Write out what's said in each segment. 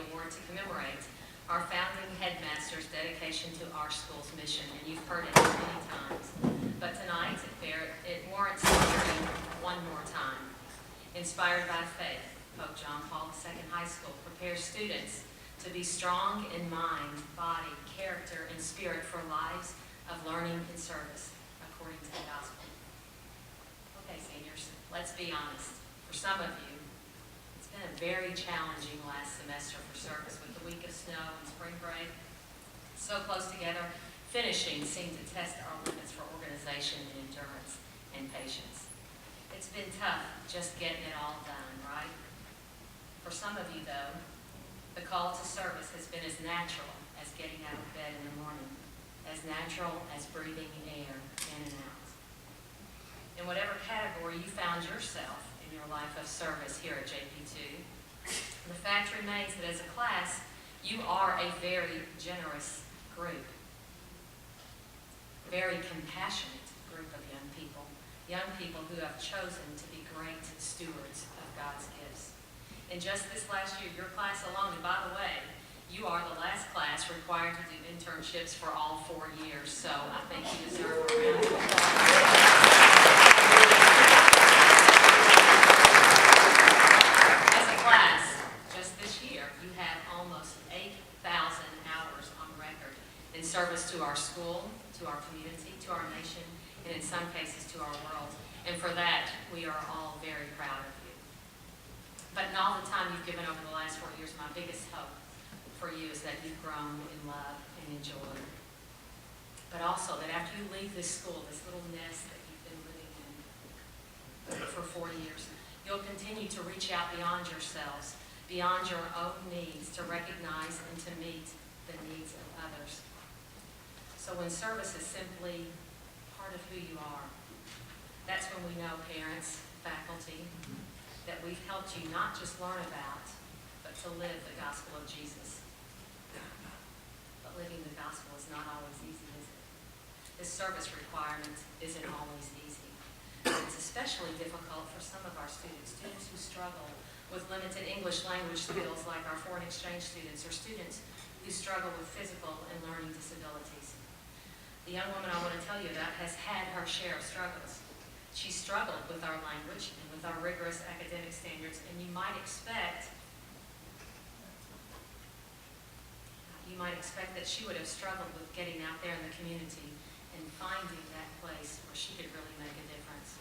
award to commemorate our founding headmaster's dedication to our school's mission, and you've heard it many times. But tonight, it warrants hearing one more time. Inspired by faith, Pope John Paul II High School prepares students to be strong in mind, body, character, and spirit for lives of learning and service, according to the gospel. Okay, seniors, let's be honest. For some of you, it's been a very challenging last semester for service with the week of snow and spring break. So close together, finishing seemed to test our limits for organization and endurance and patience. It's been tough just getting it all done, right? For some of you, though, the call to service has been as natural as getting out of bed in the morning, as natural as breathing air in and out. In whatever category you found yourself in your life of service here at JPII, the fact remains that as a class, you are a very generous group, very compassionate group of young people who have chosen to be great stewards of God's gifts. In just this last year, your class alone, and by the way, you are the last class required to do internships for all 4 years, so I think you deserve a round of applause. As a class, just this year, you have almost 8,000 hours on record in service to our school, to our community, to our nation, and in some cases to our world. And for that, we are all very proud of you. But in all the time you've given over the last 4 years, my biggest hope for you is that you've grown in love and in joy. But also that after you leave this school, this little nest that you've been living in for 4 years, you'll continue to reach out beyond yourselves, beyond your own needs, to recognize and to meet the needs of others. So when service is simply part of who you are, that's when we know, parents, faculty, that we've helped you not just learn about, but to live the gospel of Jesus. But living the gospel is not always easy, is it? This service requirement isn't always easy. It's especially difficult for some of our students who struggle with limited English language skills like our foreign exchange students, or students who struggle with physical and learning disabilities. The young woman I want to tell you about has had her share of struggles. She struggled with our language and with our rigorous academic standards, and you might expect that she would have struggled with getting out there in the community and finding that place where she could really make a difference.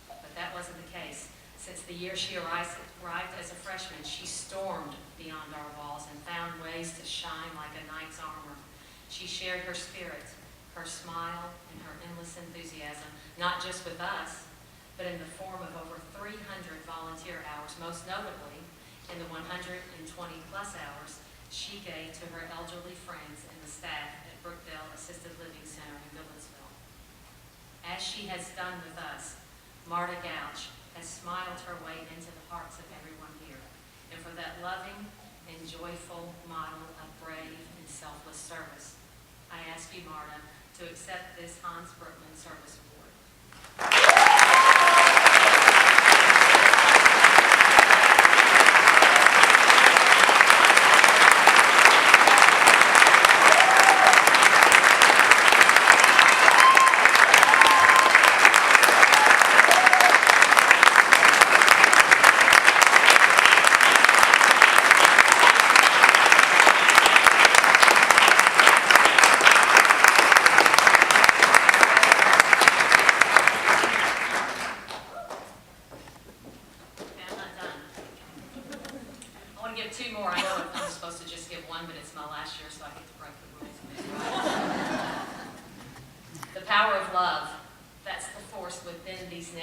But that wasn't the case. Since the year she arrived as a freshman, she stormed beyond our walls and found ways to shine like a knight's armor. She shared her spirit, her smile, and her endless enthusiasm, not just with us, but in the form of over 300 volunteer hours, most notably in the 120-plus hours she gave to her elderly friends and the staff at Brookdale Assisted Living Center in Millersville. As she has done with us, Marta Gouch has smiled her way into the hearts of everyone here. And for that loving and joyful model of brave and selfless service, I ask you, Marta, to accept this Hans Brookman Service Award.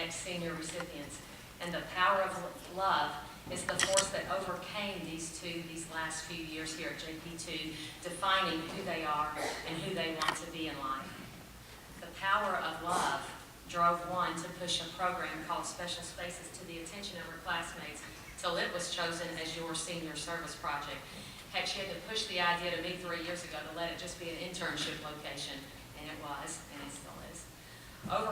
Senior recipients. And the power of love is the force that overcame these last few years here at JPII, defining who they are and who they want to be in life. The power of love drove one to push a program called Special Spaces to the attention of her classmates till it was chosen as your senior service project. Heck, she had to push the idea to me 3 years ago to let it just be an internship location, and it was, and it still is. Over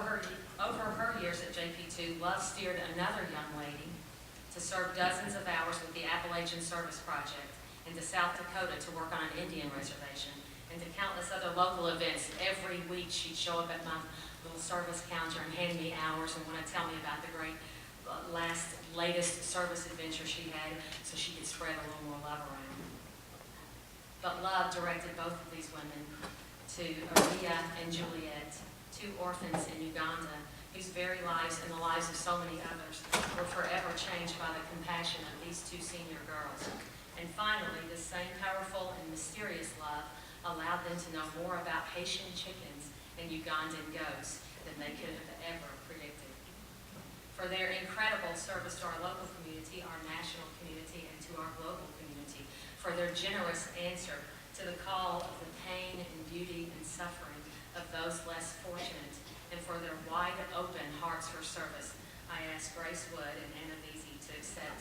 her years at JPII, Love steered another young lady to serve dozens of hours with the Appalachian Service Project and to South Dakota to work on an Indian reservation, and to countless other local events. Every week she'd show up at my little service counter and hand me hours and want to tell me about the great latest service adventure she had, so she could spread a little more love around. But love directed both of these women to Aria and Juliet, two orphans in Uganda, whose very lives and the lives of so many others were forever changed by the compassion of these two senior girls. And finally, this same powerful and mysterious love allowed them to know more about Haitian chickens and Ugandan goats than they could have ever predicted. For their incredible service to our local community, our national community, and to our global community, for their generous answer to the call of the pain and beauty and suffering of those less fortunate, and for their wide open hearts for service, I ask Grace Wood and Anna Veazey to accept